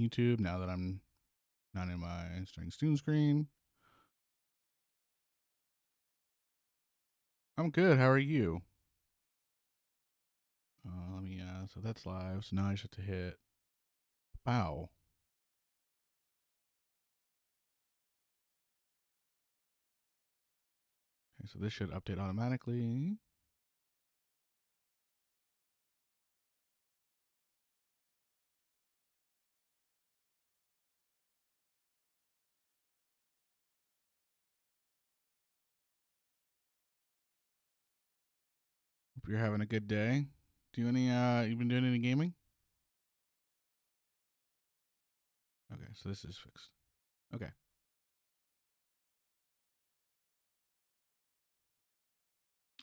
YouTube now that I'm not in my starting student screen. I'm good. How are you? So that's live. So now I just have to hit bow. Okay, so this should update automatically. Hope you're having a good day. Do you been doing any gaming? Okay, so this is fixed. Okay.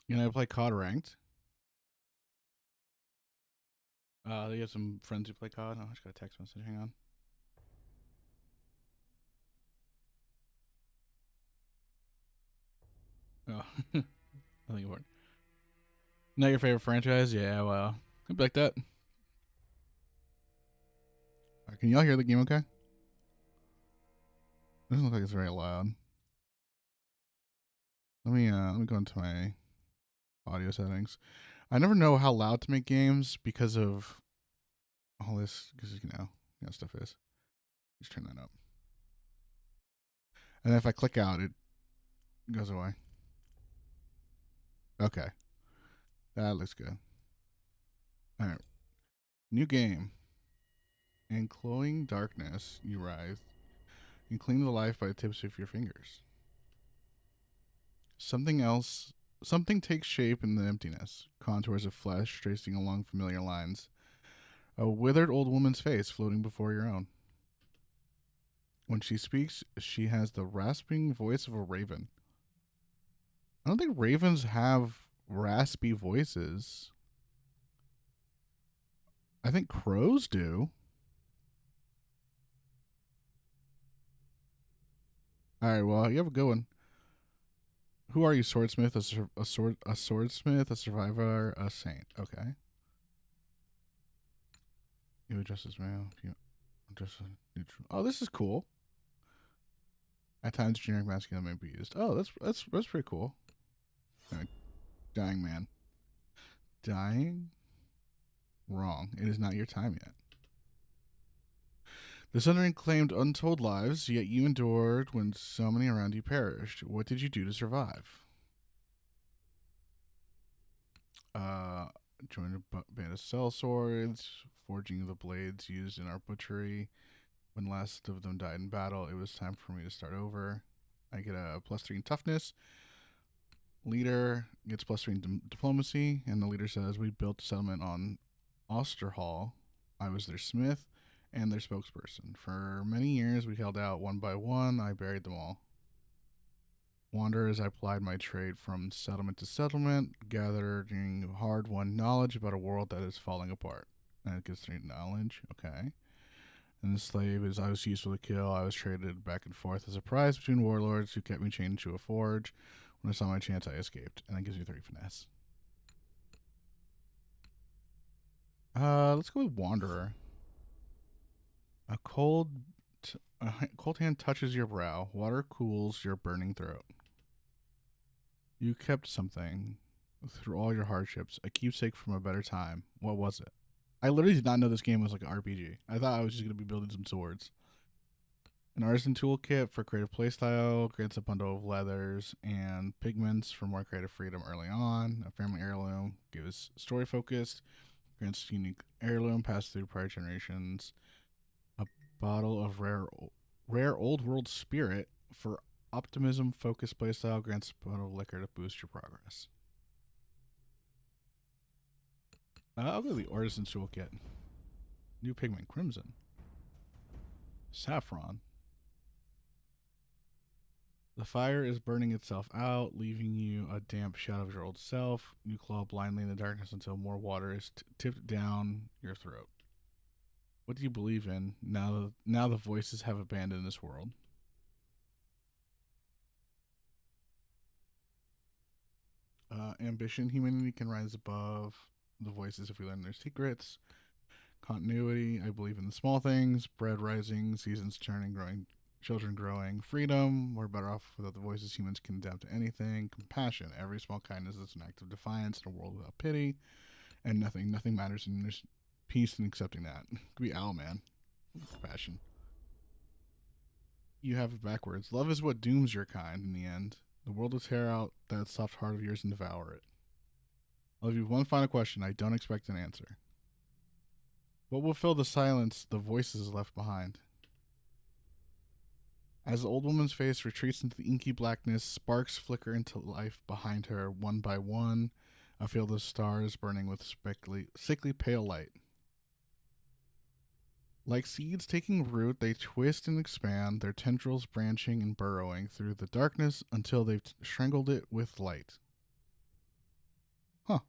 You know, I play COD ranked. You have some friends who play COD. Oh, I just got a text message. Hang on. Oh, nothing important. Not your favorite franchise? Yeah, well, I'd be like that. Can y'all hear the game okay? Doesn't look like it's very loud. Let me go into my audio settings. I never know how loud to make games because of all this, because stuff is. Just turn that up. And if I click out, it goes away. Okay, that looks good. All right, new game. In glowing darkness, you rise. You cling to life by the tips of your fingers. Something else, something takes shape in the emptiness. Contours of flesh tracing along familiar lines. A withered old woman's face floating before your own. When she speaks, she has the rasping voice of a raven. I don't think ravens have raspy voices. I think crows do. All right, well, you have a good one. Who are you, swordsmith? A swordsmith, a survivor, a saint. Okay. You address as male. You address as neutral. Oh, this is cool. At times, generic masculine may be used. Oh, that's pretty cool. All right. Dying man. Dying? Wrong. It is not your time yet. The Sundering claimed untold lives, yet you endured when so many around you perished. What did you do to survive? Uh, joined a band of sellswords, forging the blades used in our butchery. When the last of them died in battle, it was time for me to start over. I get a +3 in toughness. Leader gets +3 in diplomacy, and the leader says, we built a settlement on Osterhall. I was their smith and their spokesperson. For many years, we held out one by one. I buried them all. Wanderers, I plied my trade from settlement to settlement, gathering hard-won knowledge about a world that is falling apart. And it gives 3 knowledge. Okay. And the slave is, I was useful to kill. I was traded back and forth as a prize between warlords who kept me chained to a forge. When I saw my chance, I escaped. And that gives me 3 finesse. Let's go with Wanderer. A cold hand touches your brow. Water cools your burning throat. You kept something through all your hardships, a keepsake from a better time. What was it? I literally did not know this game was like an RPG. I thought I was just going to be building some swords. An artisan toolkit for creative playstyle, grants a bundle of leathers and pigments for more creative freedom early on. A family heirloom gives story focused, grants unique heirloom passed through prior generations. A bottle of rare old world spirit for optimism focused playstyle, grants a bottle of liquor to boost your progress. I'll go to the artisan toolkit. New pigment, crimson, saffron. The fire is burning itself out, leaving you a damp shadow of your old self. You claw blindly in the darkness until more water is tipped down your throat. What do you believe in now the voices have abandoned this world? Ambition. Humanity can rise above the voices if we learn their secrets. Continuity, I believe in the small things, bread rising, seasons turning, growing, children growing, freedom, we're better off without the voices, humans can adapt to anything, compassion, every small kindness is an act of defiance in a world without pity, and nothing matters, and there's peace in accepting that. It could be Owlman. Compassion. You have it backwards. Love is what dooms your kind in the end. The world will tear out that soft heart of yours and devour it. I'll leave you one final question. I don't expect an answer. What will fill the silence the voices left behind? As the old woman's face retreats into the inky blackness, sparks flicker into life behind her one by one. I feel the stars burning with sickly pale light. Like seeds taking root, they twist and expand, their tendrils branching and burrowing through the darkness until they've strangled it with light. Huh.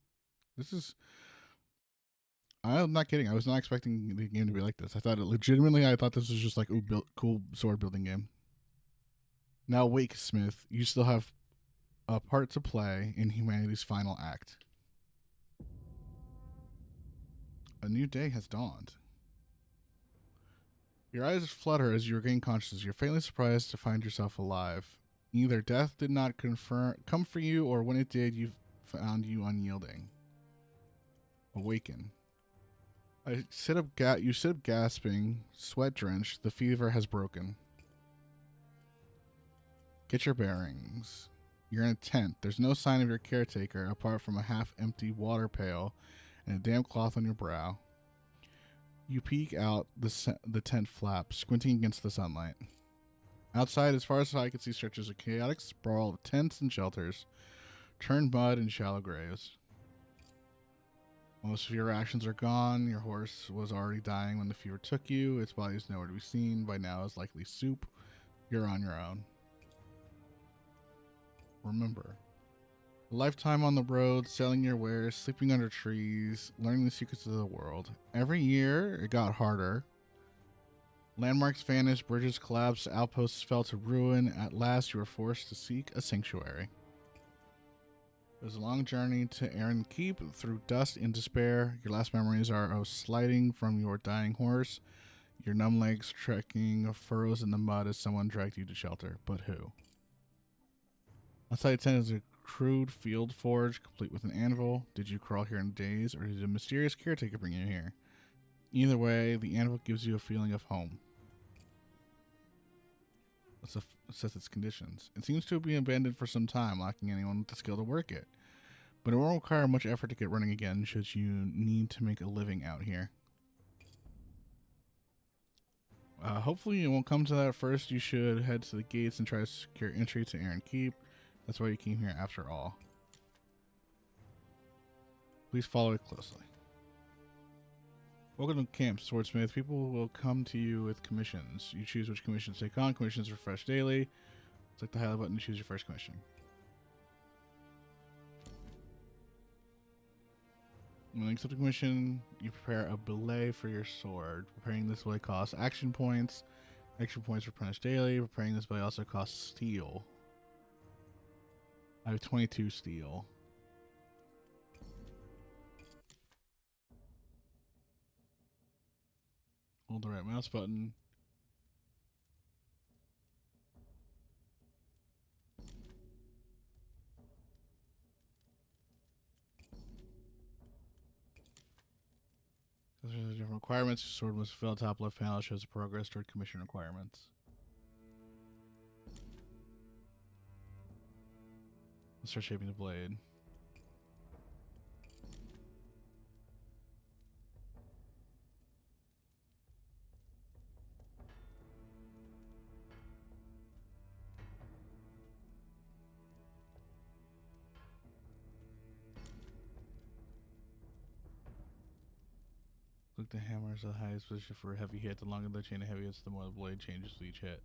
This is. I'm not kidding. I was not expecting the game to be like this. I thought this was just like, ooh, cool sword building game. Now, wake, Smith. You still have a part to play in humanity's final act. A new day has dawned. Your eyes flutter as you regain consciousness. You're faintly surprised to find yourself alive. Either death did not come for you, or when it did, you found you unyielding. Awaken. You sit up gasping, sweat drenched. The fever has broken. Get your bearings. You're in a tent. There's no sign of your caretaker apart from a half-empty water pail and a damp cloth on your brow. You peek out the tent flap, squinting against the sunlight. Outside, as far as the eye can see, stretches a chaotic sprawl of tents and shelters, turned mud and shallow graves. Most of your rations are gone. Your horse was already dying when the fever took you. Its body is nowhere to be seen. By now, it's likely soup. You're on your own. Remember, a lifetime on the road, selling your wares, sleeping under trees, learning the secrets of the world. Every year, it got harder. Landmarks vanished, bridges collapsed, outposts fell to ruin. At last, you were forced to seek a sanctuary. It was a long journey to Aaron Keep through dust and despair. Your last memories are of sliding from your dying horse, your numb legs trekking furrows in the mud as someone dragged you to shelter. But who? Outside the tent is a crude field forge, complete with an anvil. Did you crawl here in days, or did a mysterious caretaker bring you here? Either way, the anvil gives you a feeling of home. Let's assess its conditions. It seems to have been abandoned for some time, lacking anyone with the skill to work it. But it won't require much effort to get running again should you need to make a living out here. Hopefully it won't come to that. First, you should head to the gates and try to secure entry to Aaron Keep. That's why you came here after all. Please follow it closely. Welcome to camp, Swordsmith. People will come to you with commissions. You choose which commissions to take on. Commissions refresh daily. Click the highlight button to choose your first commission. When you accept a commission, you prepare a belay for your sword. Preparing this belay costs action points. Action points replenish daily. Preparing this belay also costs steel. I have 22 steel. Hold the right mouse button. Those are the different requirements. Your sword must fill top left panel. Shows the progress toward commission requirements. Let's start shaping the blade. Click the hammer is the highest position for a heavy hit. The longer the chain of heavy hits, the more the blade changes with each hit.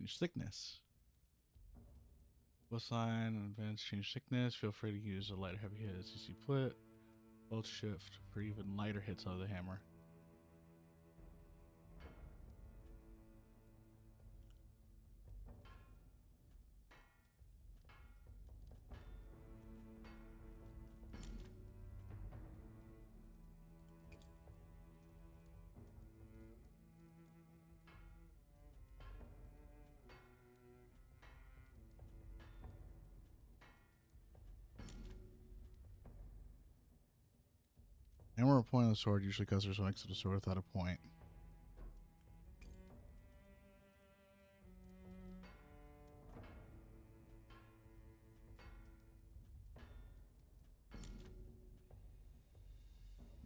Change thickness. Coastline, advanced, change thickness. Feel free to use a lighter heavy hit as you see fit. Hold shift for even lighter hits of the hammer. Hammer or point on the sword usually covers one next to the sword without a point.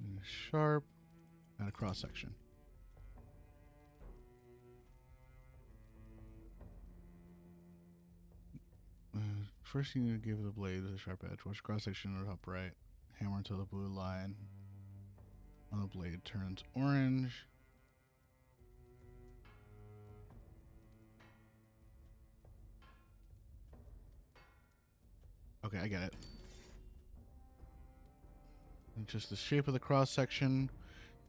And sharp and a cross section. First, you need to give the blade a sharp edge. Watch cross section or top right. Hammer until the blue line on the blade turns orange. Okay, I get it. And just the shape of the cross section.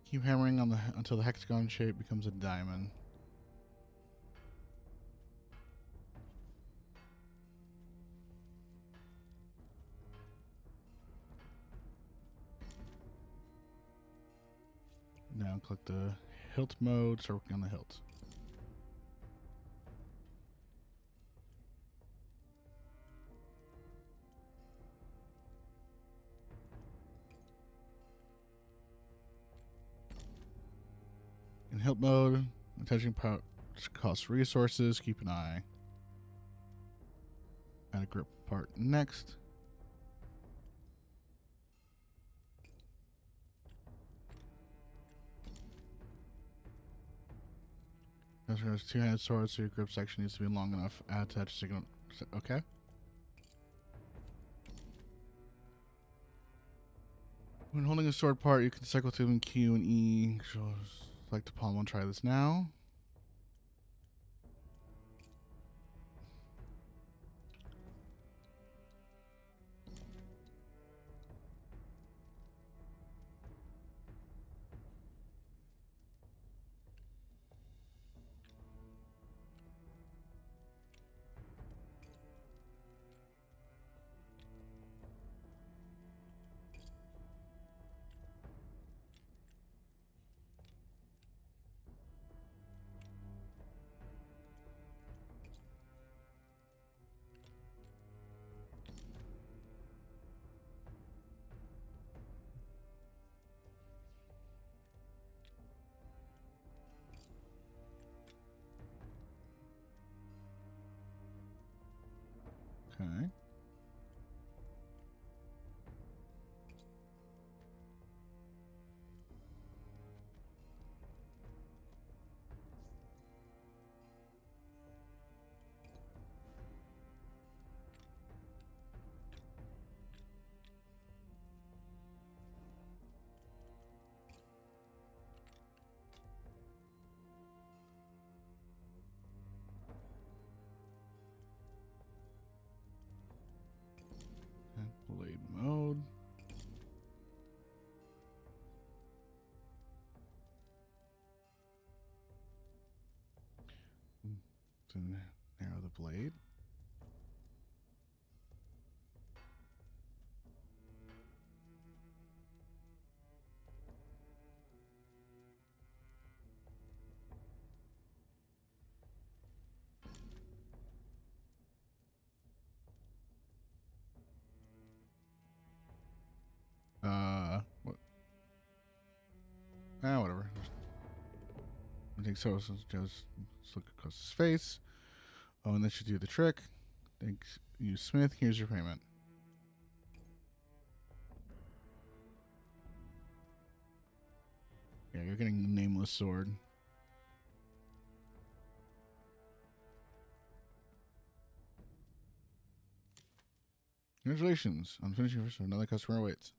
Keep hammering on the until the hexagon shape becomes a diamond. Now click the hilt mode, start working on the hilt. In hilt mode, attaching parts costs resources, keep an eye. Add a grip part next. This has two-handed sword, so your grip section needs to be long enough. Add attach signal. Okay. When holding a sword part, you can cycle between Q and E. Select the palm. I'll try this now. Okay. Blade mode. To narrow the blade. What? Whatever. I think so. Just look across his face. Oh, and that should do the trick. Thanks, you Smith. Here's your payment. Yeah, you're getting the nameless sword. Congratulations on finishing first. Another customer awaits.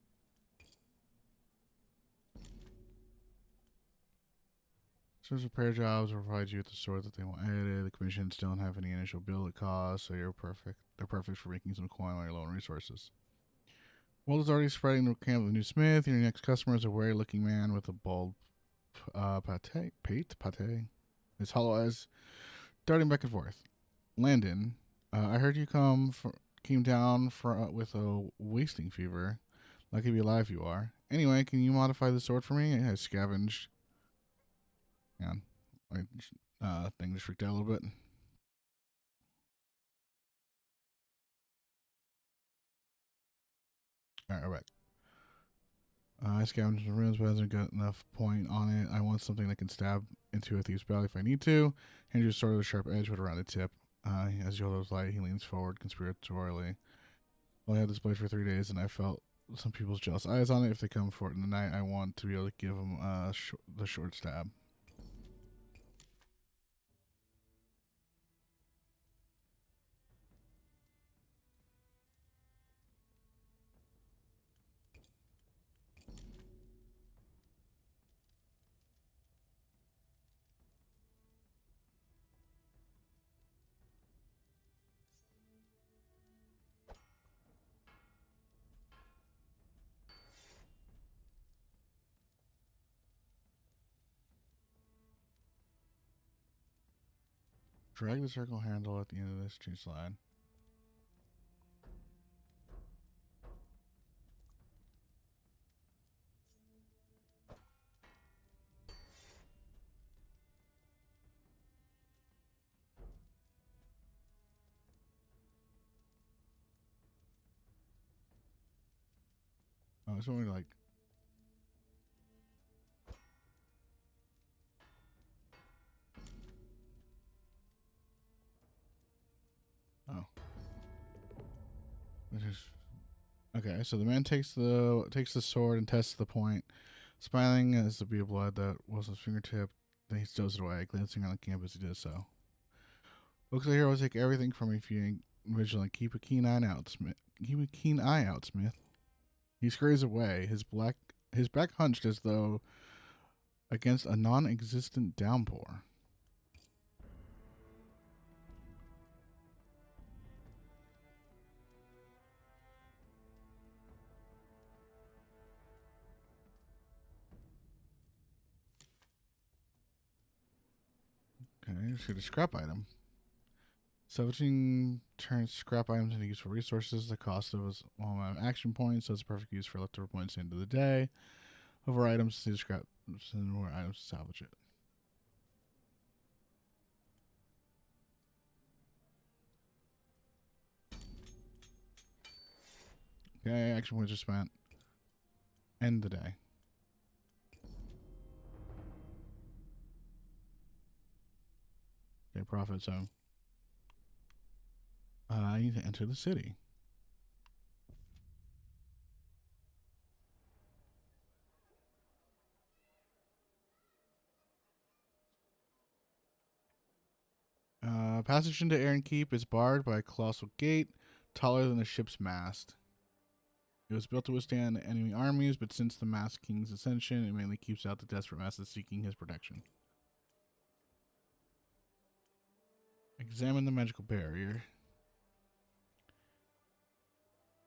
Search repair jobs will provide you with the sword that they want edited. The commissions don't have any initial build costs, so you're perfect. They're perfect for making some coin on your low resources. Word is already spreading to camp of the new smith. Your next customer is a wary-looking man with a bald pate. His hollow eyes darting back and forth. Landon, I heard you came down with a wasting fever. Lucky to be alive you are. Anyway, can you modify the sword for me? I scavenged. Yeah, my thing just freaked out a little bit. Alright, we're back. I scavenged the ruins, but hasn't got enough point on it. I want something that can stab into a thief's belly if I need to. Hand you a sword with a sharp edge with a rounded tip. As you hold his light, he leans forward conspiratorially. Well, I had this blade for 3 days, and I felt some people's jealous eyes on it. If they come for it in the night, I want to be able to give them the short stab. Drag the circle handle at the end of this chain slide. Oh, it's only like. Oh. Okay, so the man takes the sword and tests the point, smiling as the bead of blood that was his fingertip. Then he stows it away, glancing around the camp as he did so. Looks like the hero will take everything from me if you ain't vigilant. Keep a keen eye out, Smith. Keep a keen eye out, Smith. He scurries away, his back hunched as though against a non-existent downpour. Okay, let's get a scrap item. 17 turns scrap items into useful resources. The cost of is one amount of action points, so it's a perfect use for leftover points at the end of the day. Over items, see the scrap, send more items to salvage it. Okay, action points are spent. End the day. Okay, profit zone. I need to enter the city. Passage into Aaron Keep is barred by a colossal gate taller than a ship's mast. It was built to withstand enemy armies, but since the Masked King's ascension, it mainly keeps out the desperate masses seeking his protection. Examine the magical barrier.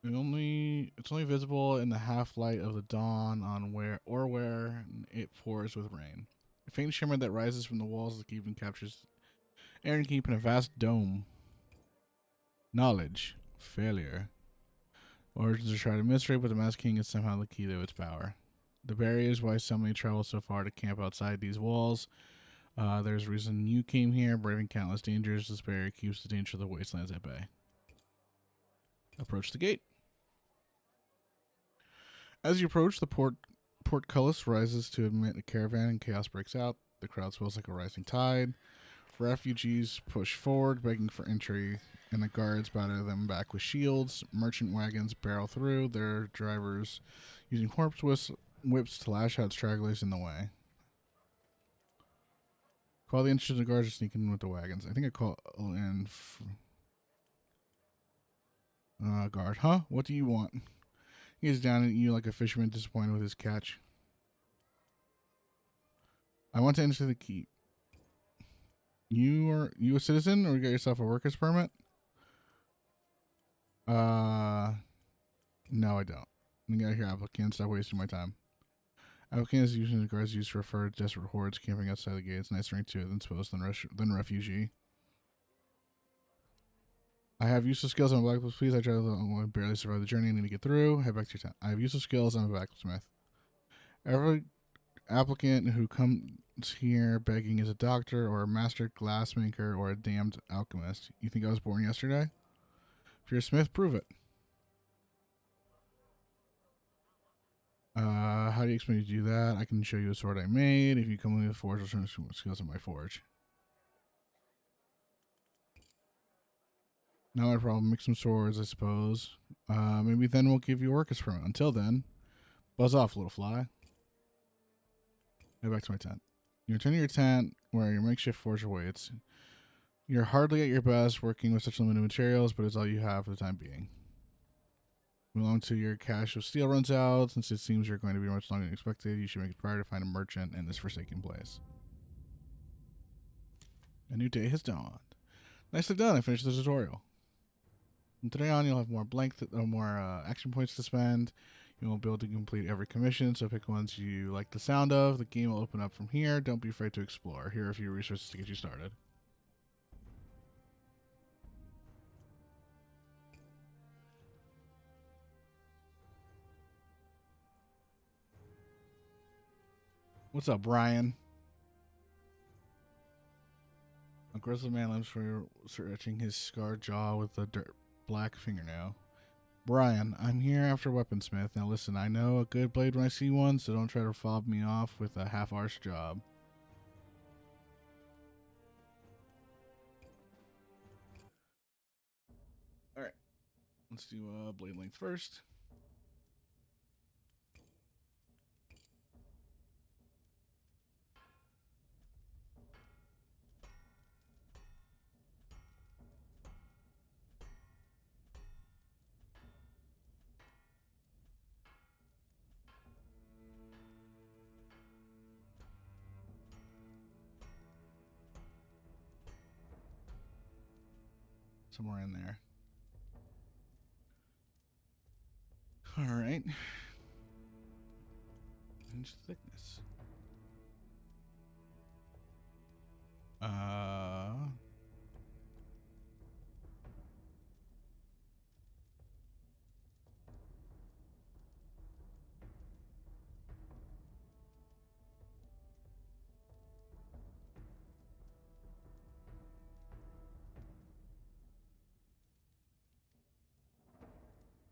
It's only visible in the half light of the dawn on where it pours with rain. A faint shimmer that rises from the walls of the keep and captures Aaron Keep in a vast dome. Knowledge. Failure. Origins are shrouded in mystery, but the Masked King is somehow the key to its power. The barrier is why so many travel so far to camp outside these walls. There's reason you came here, braving countless dangers. This barrier keeps the danger of the wastelands at bay. Approach the gate. As you approach, the portcullis rises to admit a caravan, and chaos breaks out. The crowd swells like a rising tide. Refugees push forward, begging for entry, and the guards batter them back with shields. Merchant wagons barrel through, their drivers using corpse whips to lash out stragglers in the way. Call the interested the guards are sneaking in with the wagons. I think I call in guard. Huh? What do you want? He is down at you like a fisherman disappointed with his catch. I want to enter the keep. You a citizen or you got yourself a worker's permit? No, I don't. You gotta hear applicants. Stop wasting my time. Applicants using the guards used to refer to desperate hordes camping outside the gates. Nice rank 2 than supposed than refugee. I have useful skills. I'm a blacksmith. Please, I try to barely survive the journey. I need to get through. Head back to your tent. I have useful skills. I'm a blacksmith. Every applicant who comes here begging is a doctor or a master glassmaker or a damned alchemist. You think I was born yesterday? If you're a smith, prove it. How do you expect me to do that? I can show you a sword I made. If you come with me to the forge, I'll show you skills in my forge. Not my problem. Make some swords, I suppose. Maybe then we'll give you a worker's permit. Until then, buzz off, little fly. Head back to my tent. You return to your tent where your makeshift forge awaits. You're hardly at your best working with such limited materials, but it's all you have for the time being. Long till your cache of steel runs out, since it seems you're going to be much longer than expected, you should make it prior to find a merchant in this forsaken place. A new day has dawned. Nicely done. I finished the tutorial. From today on, you'll have more action points to spend. You won't be able to complete every commission, so pick ones you like the sound of. The game will open up from here. Don't be afraid to explore. Here are a few resources to get you started. What's up, Brian? A grizzly man lives for stretching his scarred jaw with a black fingernail. Brian, I'm here after a weaponsmith. Now listen, I know a good blade when I see one, so don't try to fob me off with a half-arsed job. Alright, let's do blade length first. Somewhere in there. Alright. Inch thickness.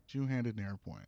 Two-handed narrow point.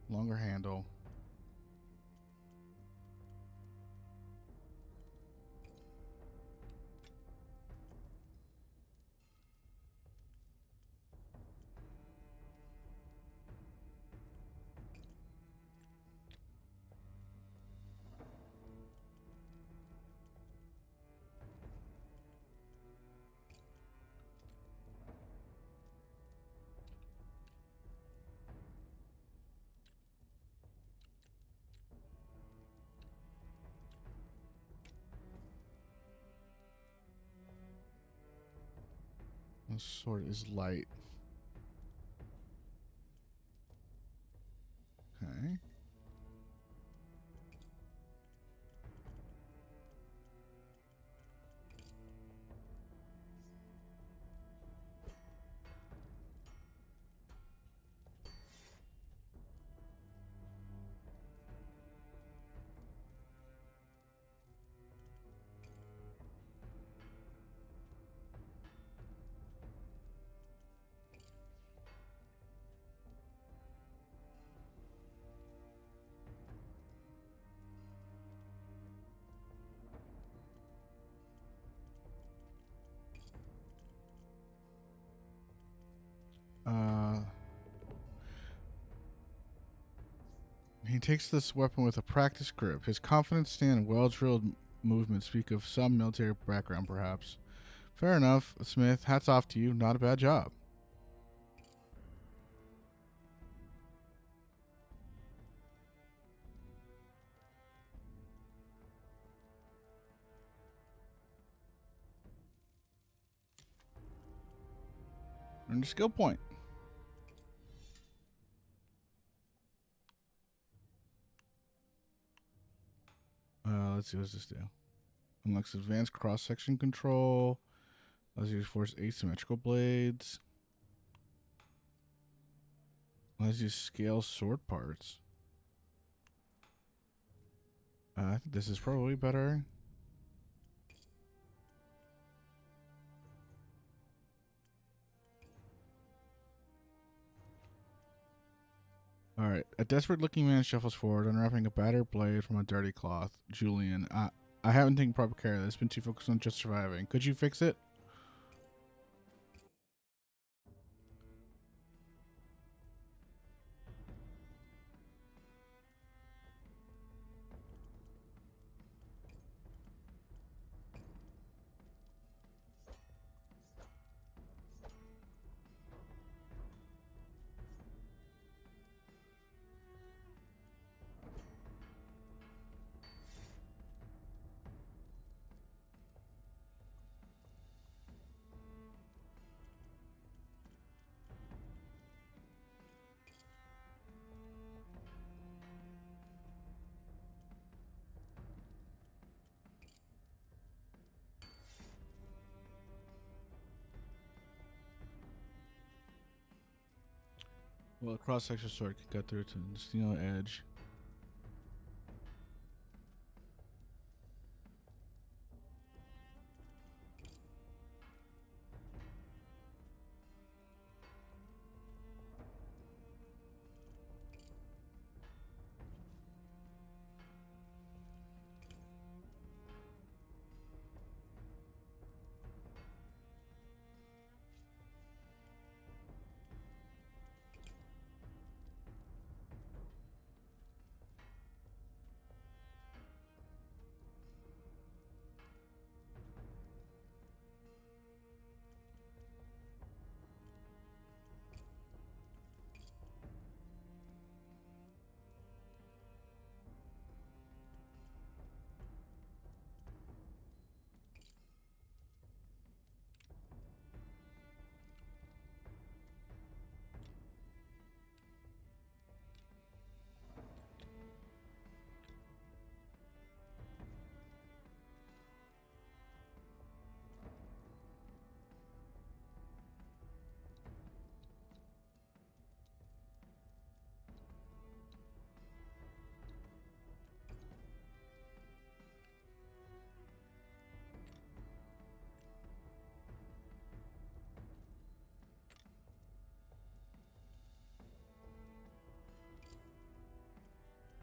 Longer handle. The sword is light. Okay. He takes this weapon with a practiced grip. His confident stand and well-drilled movements speak of some military background, perhaps. Fair enough, Smith. Hats off to you. Not a bad job. Earned a skill point. Let's see, what does this do? Unlocks advanced cross-section control. Allows you to force asymmetrical blades. Allows you to scale sword parts. I think this is probably better. Alright. A desperate looking man shuffles forward, unwrapping a battered blade from a dirty cloth. Julian, I haven't taken proper care of this. Been too focused on just surviving. Could you fix it? Well, a cross-section sword can cut through to the steel edge.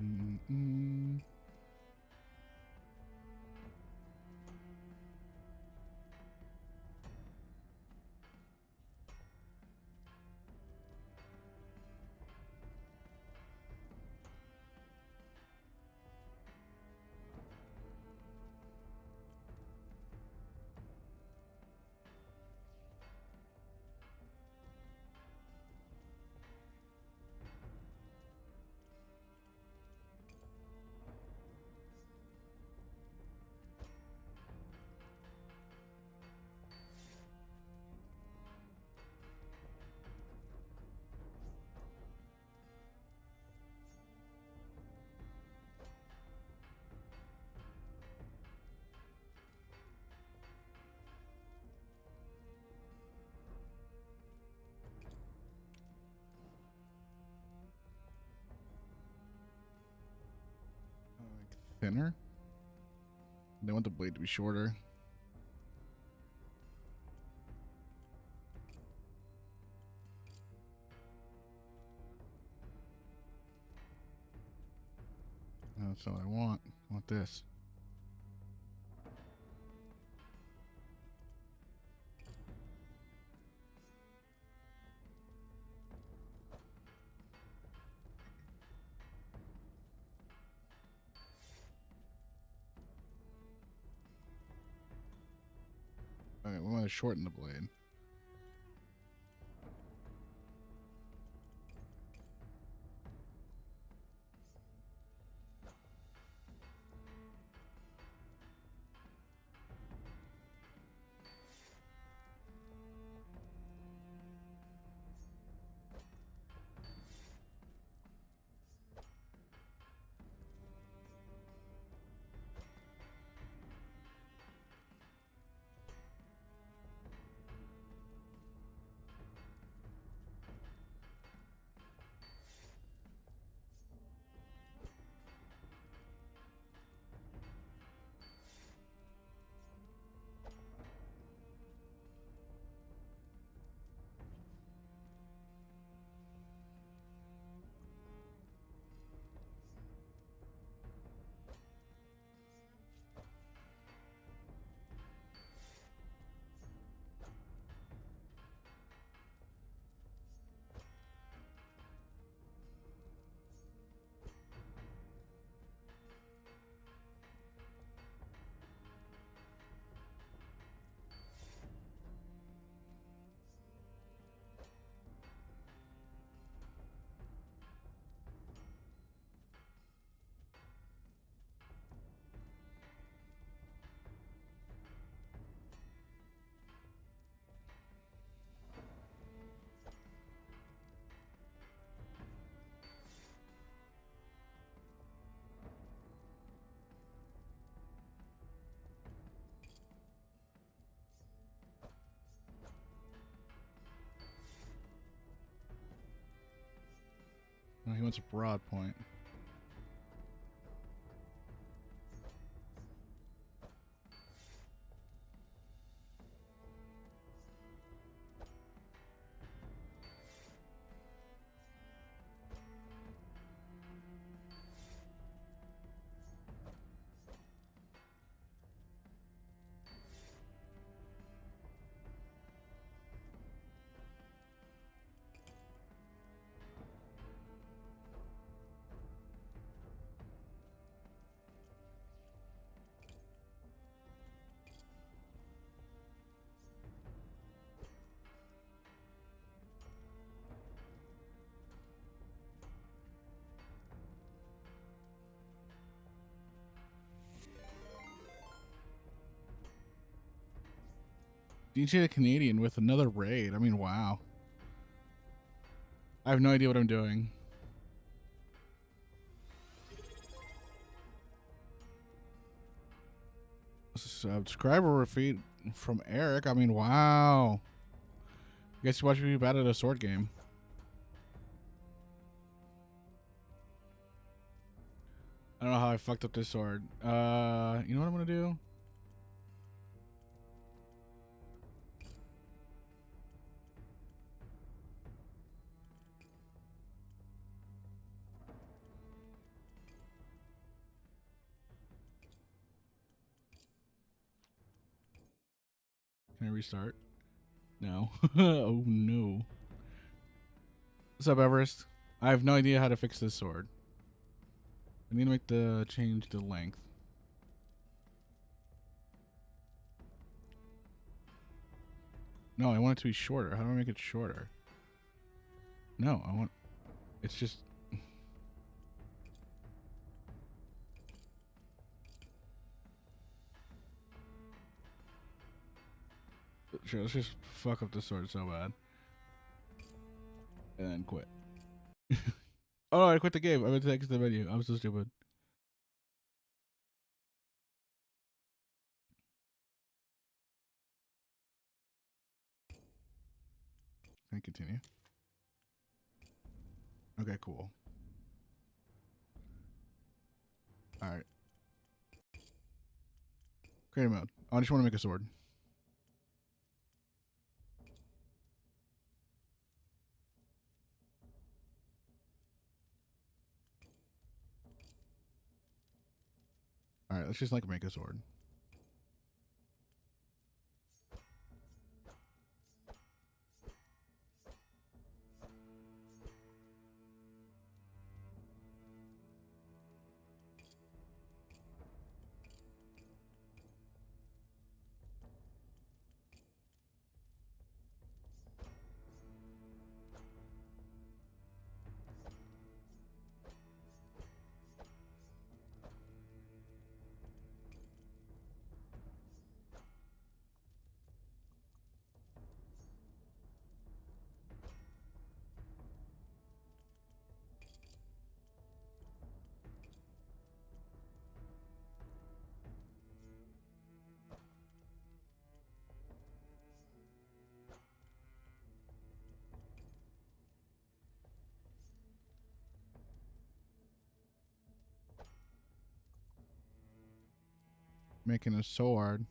Mm-mm. thinner. They want the blade to be shorter. No, that's not what I want. I want this. Okay, we want to shorten the blade. No, he wants a broad point. DJ the Canadian with another raid. I mean, wow. I have no idea what I'm doing. Subscriber feed from Eric. I mean, wow. I guess you watch me bad at a sword game. I don't know how I fucked up this sword. You know what I'm gonna do? Can I restart? No. Oh no. What's up, Everest? I have no idea how to fix this sword. I need to make the change the length. No, I want it to be shorter. How do I make it shorter? No, I want... It's just... Sure, let's just fuck up the sword so bad. And then quit. Oh, I quit the game. I went to exit the menu. I'm so stupid. Can I continue? Okay, cool. Alright. Create mode. I just want to make a sword. All right, let's just like make a sword. Making a sword.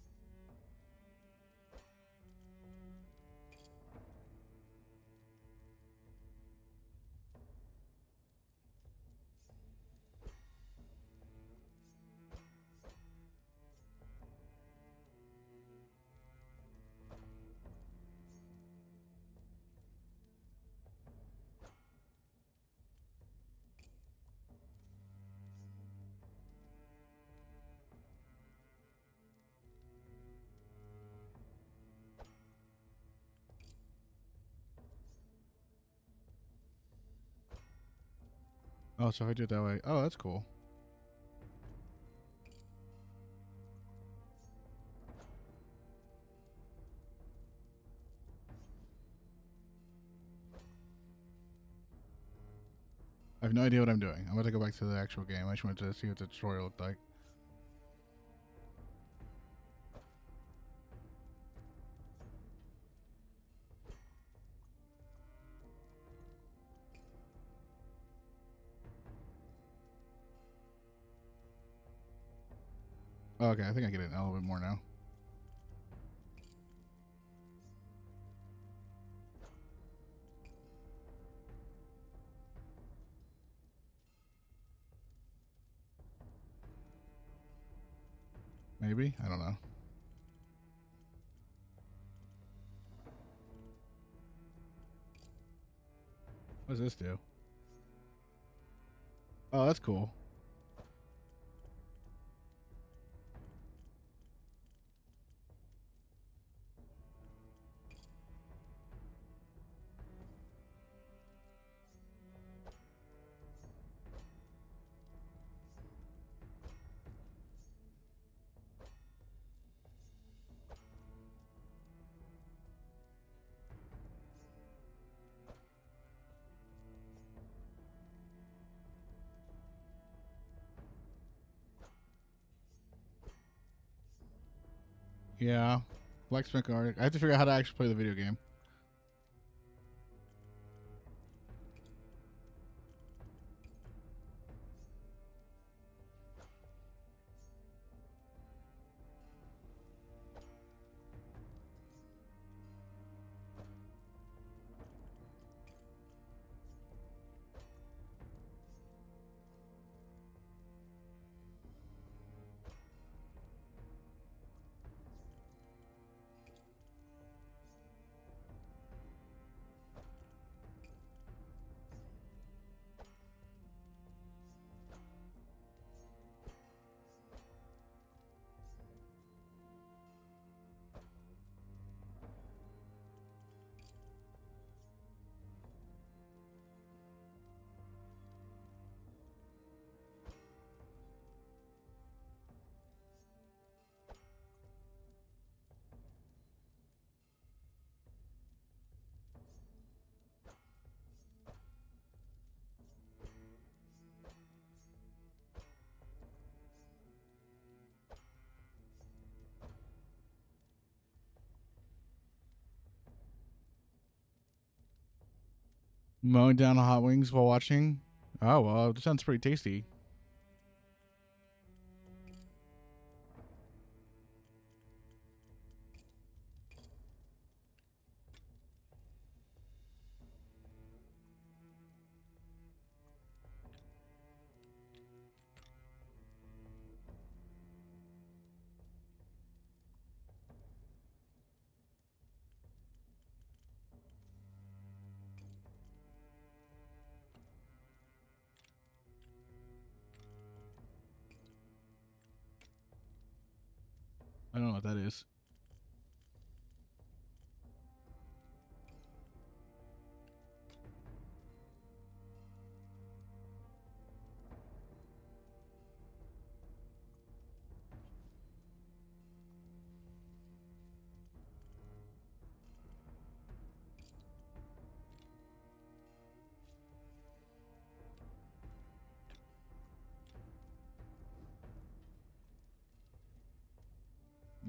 Oh, so if I do it that way. Oh, that's cool. I have no idea what I'm doing. I'm about to go back to the actual game. I just wanted to see what the tutorial looked like. Oh, okay, I think I get it a little bit more now. Maybe? I don't know. What does this do? Oh, that's cool. Yeah. Blacksmith art. I have to figure out how to actually play the video game. Mowing down hot wings while watching. Oh, well, that sounds pretty tasty. I don't know what that is.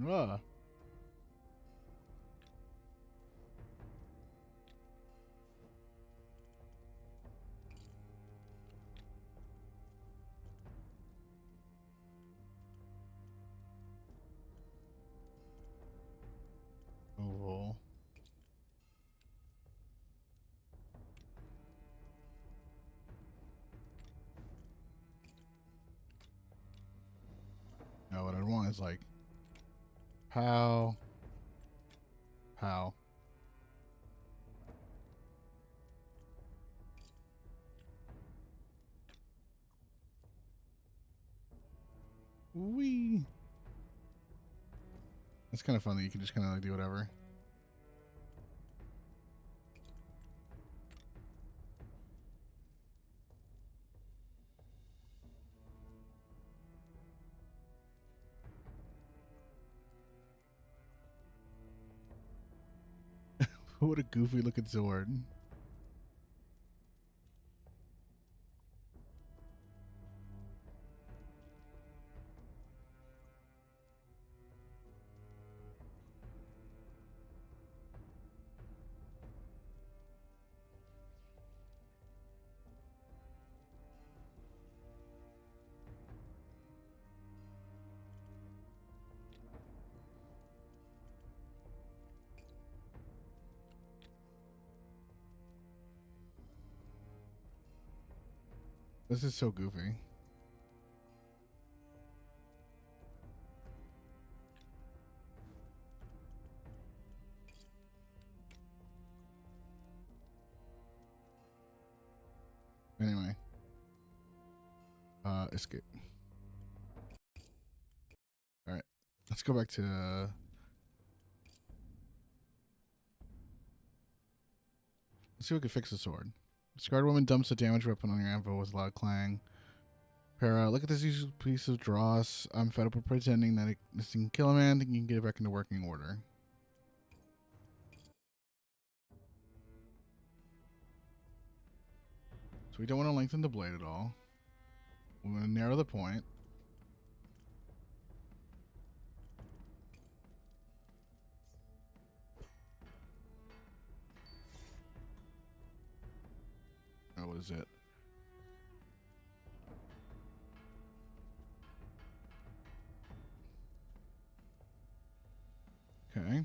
Ah. Oh. Now what I want is like, how? How? Wee. It's kind of fun that you can just kind of like do whatever. What a goofy looking sword. This is so goofy. Anyway. Escape. Alright. Let's go back to let's see if we can fix the sword. Scarred woman dumps a damaged weapon on your anvil with a loud clang. Para, look at this useless piece of dross. I'm fed up with pretending that this can kill a man. Think you can get it back into working order. So we don't want to lengthen the blade at all. We want to narrow the point. Oh, what is it? Okay.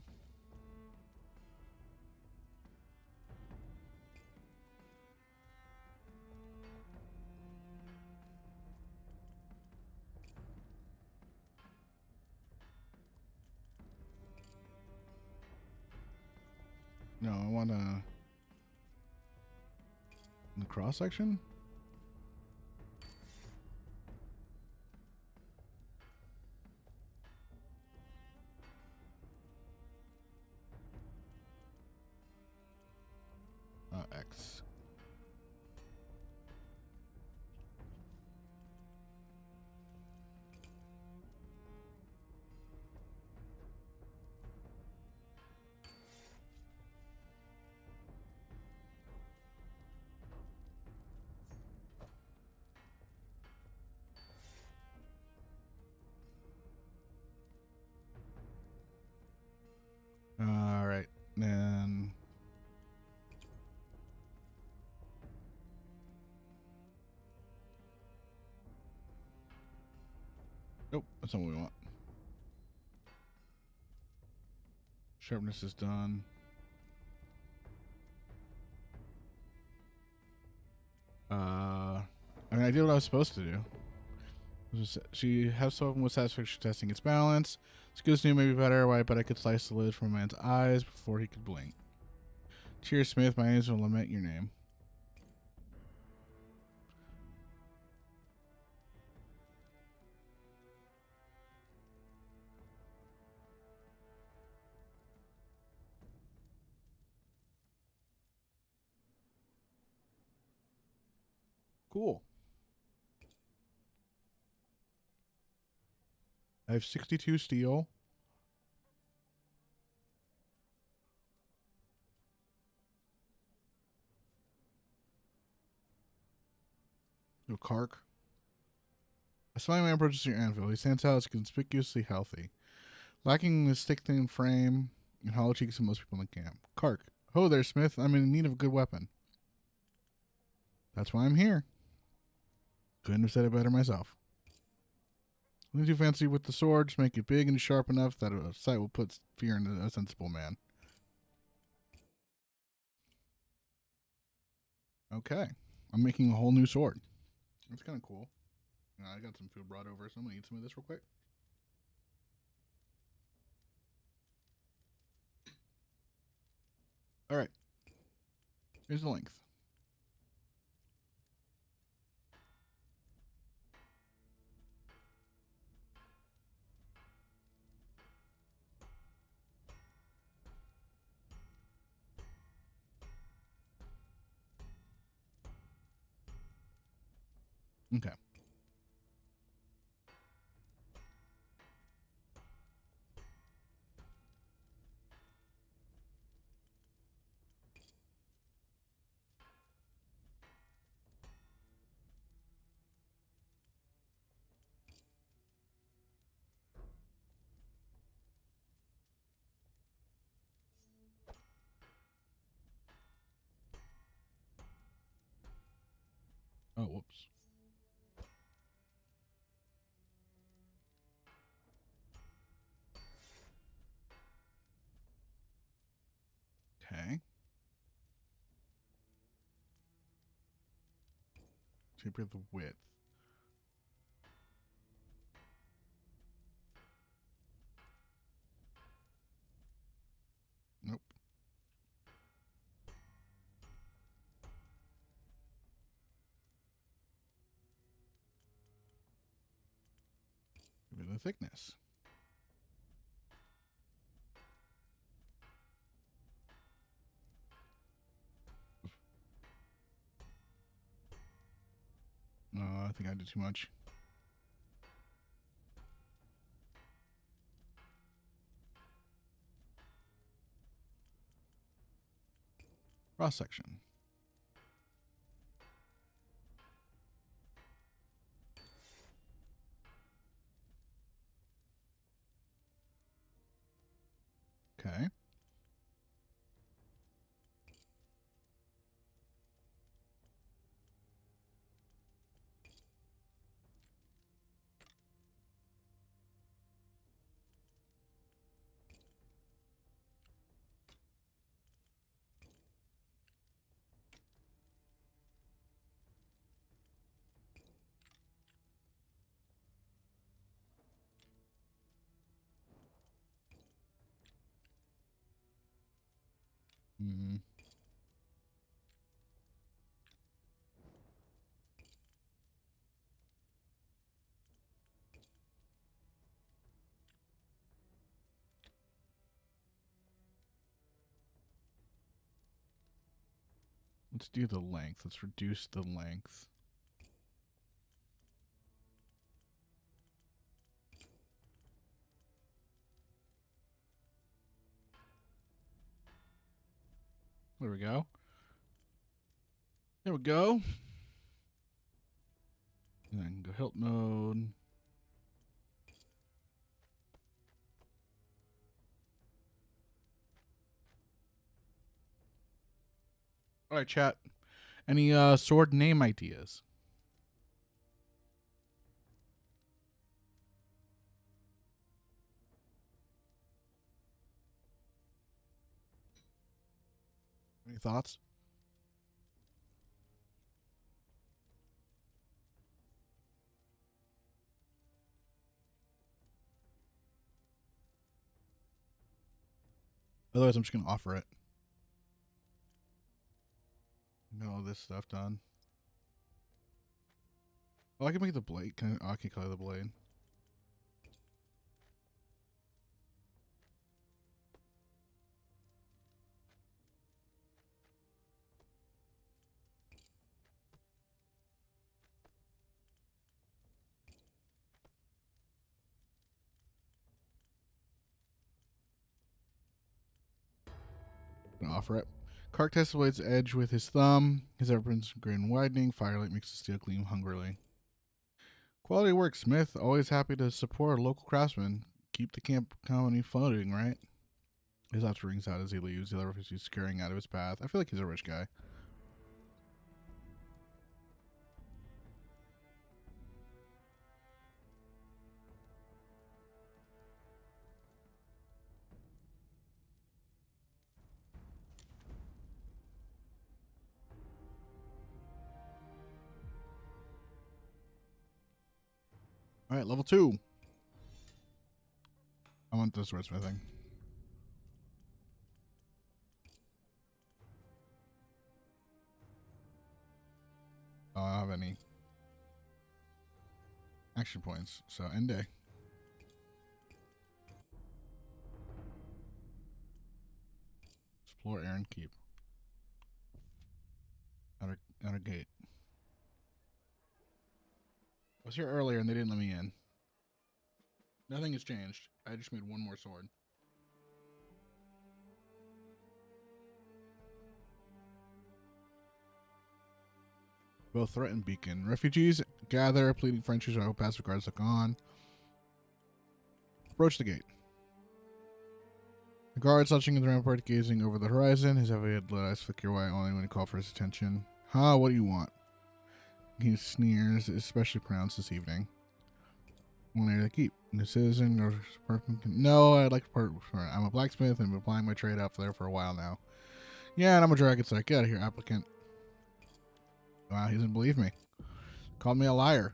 No, I want to in the cross section. X. All right, then. Nope, that's not what we want. Sharpness is done. I mean, I did what I was supposed to do. She has someone with satisfaction testing its balance. Skills new may be better, but I could slice the lid from a man's eyes before he could blink. Cheers, Smith. My eyes will lament your name. Cool. I have 62 steel. No Kark. A smiling man approaches your anvil. He stands out as conspicuously healthy, lacking the stick-thin frame and hollow cheeks of most people in the camp. Kark. Ho there, Smith. I'm in need of a good weapon. That's why I'm here. Couldn't have said it better myself. Nothing too fancy with the sword. Just make it big and sharp enough that a sight will put fear in a sensible man. Okay. I'm making a whole new sword. That's kind of cool. I got some food brought over, so I'm going to eat some of this real quick. All right. Here's the length. Okay. Oh, whoops. Okay. Taper the width. Nope. Give it the thickness. I think I did too much. Cross section. Okay. Mm. Let's do the length. Let's reduce the length. There we go. There we go. And then go hilt mode. All right, chat. Any sword name ideas? Any thoughts? Otherwise, I'm just going to offer it. Get all this stuff done. Oh, I can make the blade. I can color the blade. gonna offer it. Kark tests the blade's edge with his thumb. His upper's grin widening. Firelight makes the steel gleam hungrily. Quality work, Smith. Always happy to support a local craftsman. Keep the camp company floating, right? His laughter rings out as he leaves. The other refugees scurrying out of his path. I feel like he's a rich guy. All right, level 2. I want this swordsmithing. I don't have any action points, so end day. Explore Aaron Keep. Outer gate. I was here earlier and they didn't let me in. Nothing has changed. I just made one more sword. Both threat and beacon. Refugees gather, pleading friendship while passive guards look on. Approach the gate. The guard slouching in the rampart, gazing over the horizon. His heavy lit eyes flicker white only when he called for his attention. Ha, what do you want? He sneers, especially pronounced this evening. One area to keep. New citizen or no, I'd like to part. I'm a blacksmith and been applying my trade out there for a while now. Yeah, and I'm a dragon psych. Get out of here, applicant. Wow, he doesn't believe me. Called me a liar.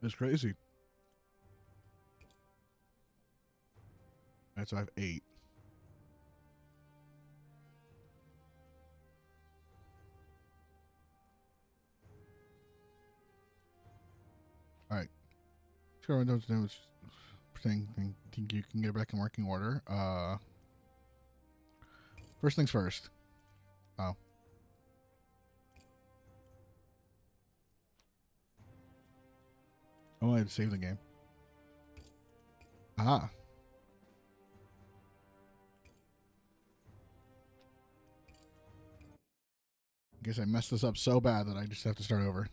It's crazy. Alright, so I have 8. Alright. Sure, don't think you can get back in working order. First things first. Oh. Oh, I had to save the game. Ah. I guess I messed this up so bad that I just have to start over.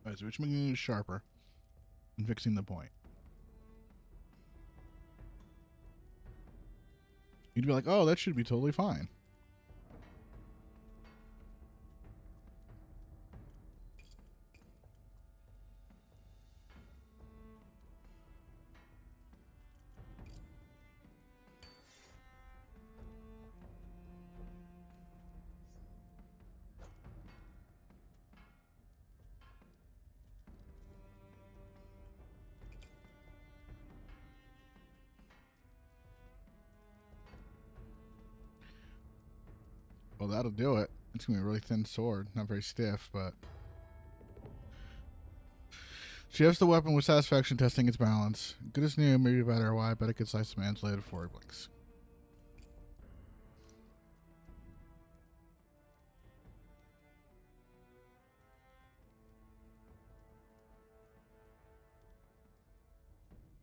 Alright, so which making it sharper and fixing the point. You'd be like, oh, that should be totally fine. Well, that'll do it. It's going to be a really thin sword. Not very stiff, but... She has the weapon with satisfaction, testing its balance. Good as new, maybe better. Why? I bet it could slice a man's blade before it blinks.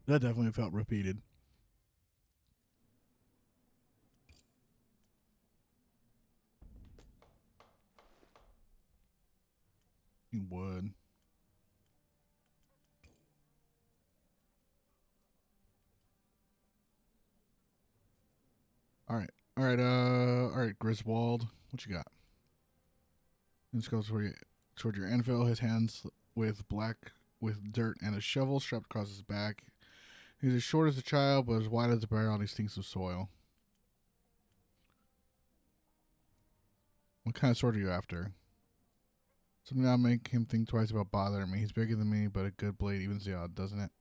That definitely felt repeated. You would. Alright. Alright, Griswold. What you got? This goes toward your anvil. His hands with dirt and a shovel strapped across his back. He's as short as a child, but as wide as a barrel, and he stinks of soil. What kind of sword are you after? Something that'll make him think twice about bothering me. He's bigger than me, but a good blade evens the odds, doesn't it?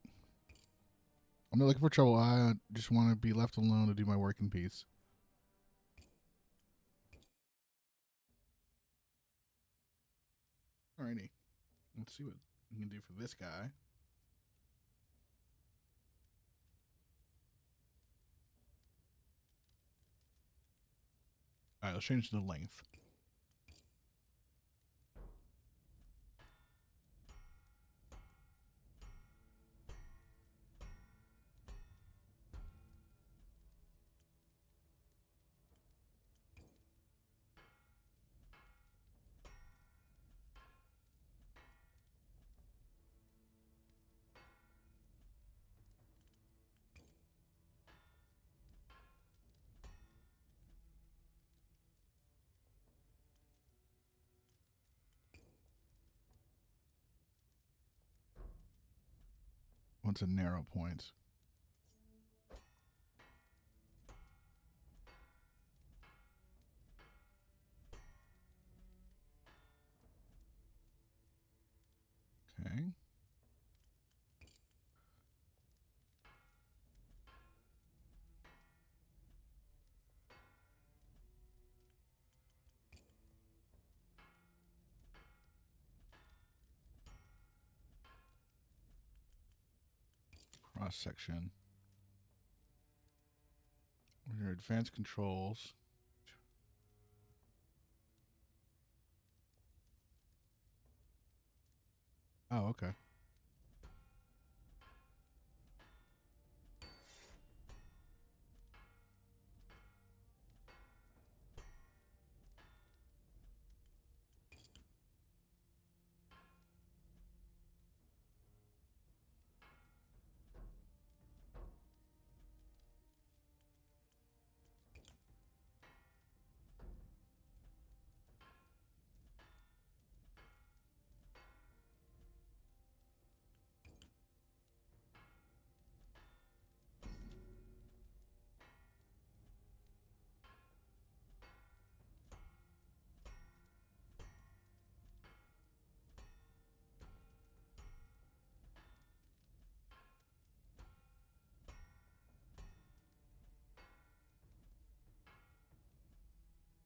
I'm not looking for trouble. I just want to be left alone to do my work in peace. Alrighty. Let's see what we can do for this guy. Alright, let's change the length. What's a narrow point? Okay. Cross section. Your advanced controls. Oh, okay.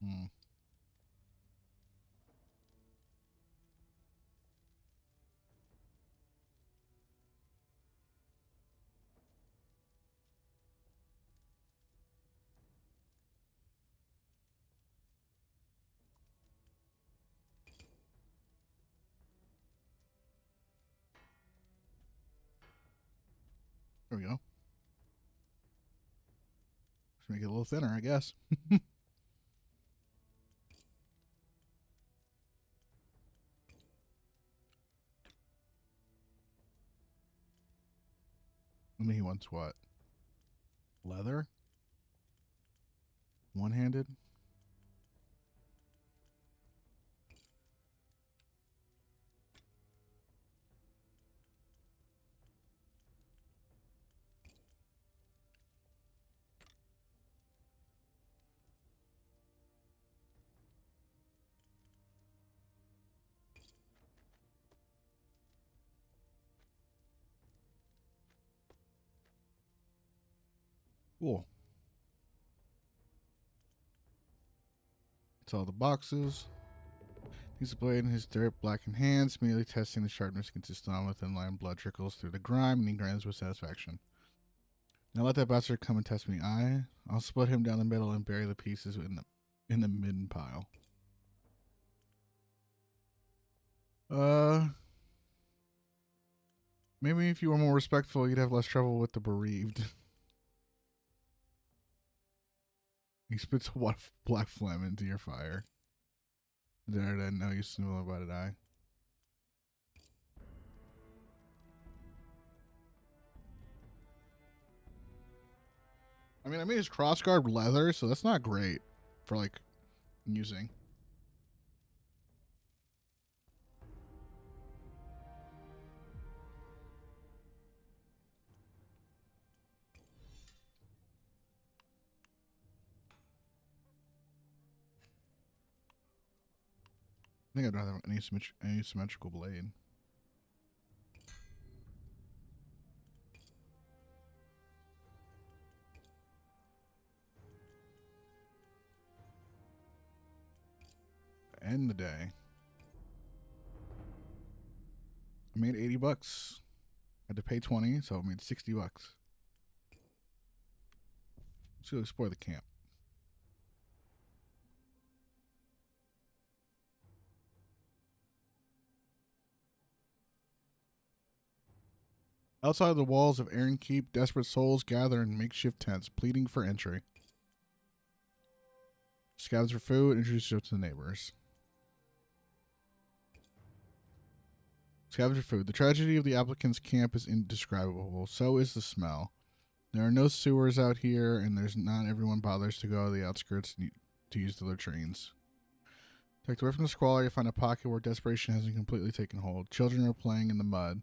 Hmm. There we go. Just make it a little thinner, I guess. I mean, he wants what? Leather? One-handed? Cool. It's all the boxes. He's a blade in his dirt blackened hands, immediately testing the sharpness consistent on with thin line. Blood trickles through the grime, and he grins with satisfaction. Now let that bastard come and test me. I'll split him down the middle and bury the pieces in the midden pile. Maybe if you were more respectful, you'd have less trouble with the bereaved. He spits a black phlegm into your fire. There, no use to know about it. I mean, I made his crossguard leather, so that's not great for like using. I think I'd rather have any symmetrical blade. End the day. I made $80. I had to pay 20, so I made $60. Let's go explore the camp. Outside the walls of Aaron Keep, desperate souls gather in makeshift tents, pleading for entry. Scavenge for food, introduce yourself to the neighbors. Scavenge for food. The tragedy of the applicant's camp is indescribable. So is the smell. There are no sewers out here, and not everyone bothers to go to the outskirts to use the latrines. Tucked away from the squalor, you find a pocket where desperation hasn't completely taken hold. Children are playing in the mud.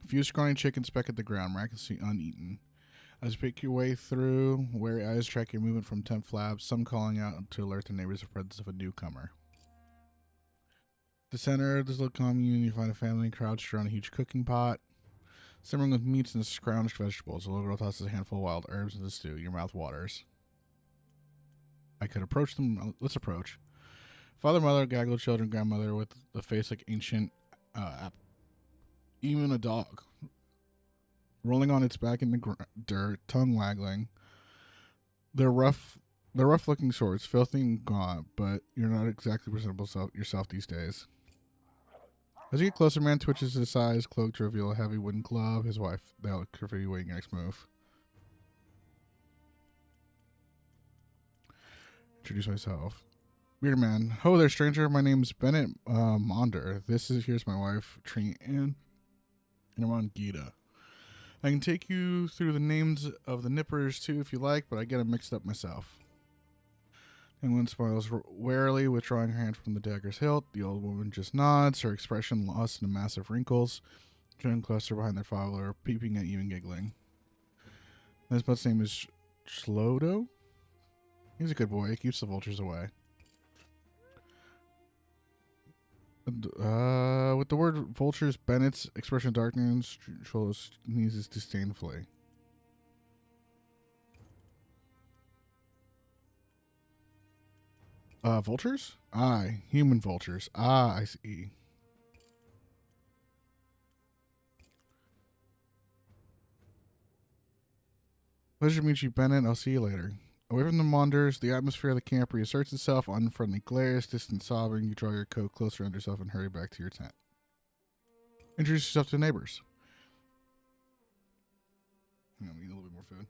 A few scrawny chickens peck at the ground, miraculously uneaten. As you pick your way through, wary eyes track your movement from tent flaps, some calling out to alert the neighbors of the presence of a newcomer. At the center of this little commune, you find a family crouched around a huge cooking pot, simmering with meats and scrounged vegetables. A little girl tosses a handful of wild herbs into the stew. Your mouth waters. I could approach them. Let's approach. Father, mother, gaggled children, grandmother with the face like ancient even a dog. Rolling on its back in the dirt, tongue waggling. They're rough-looking swords, filthy and gaunt, but you're not exactly presentable yourself these days. As you get closer, man twitches his eyes, cloak to reveal a heavy wooden club. His wife, they look carefully waiting your next move. Introduce myself. Bearded man. Ho there, stranger. My name's Bennett Maunder. Here's my wife, Tree Ann, and I'm on Gita. I can take you through the names of the nippers too if you like, but I get them mixed up myself. England smiles warily, withdrawing her hand from the dagger's hilt. The old woman just nods, her expression lost in massive wrinkles. Children cluster behind their father, peeping at you and giggling. This bud's name is Shlodo. He's a good boy. He keeps the vultures away. With the word vultures, Bennett's expression darkens. Shlodo sneezes disdainfully. Vultures? Aye, human vultures. Ah, I see. Pleasure to meet you, Bennett. I'll see you later. Away from the Maunders, the atmosphere of the camp reasserts itself. Unfriendly glares, distant sobbing. You draw your coat closer under yourself and hurry back to your tent. Introduce yourself to the neighbors. I'm gonna eat a little bit more food.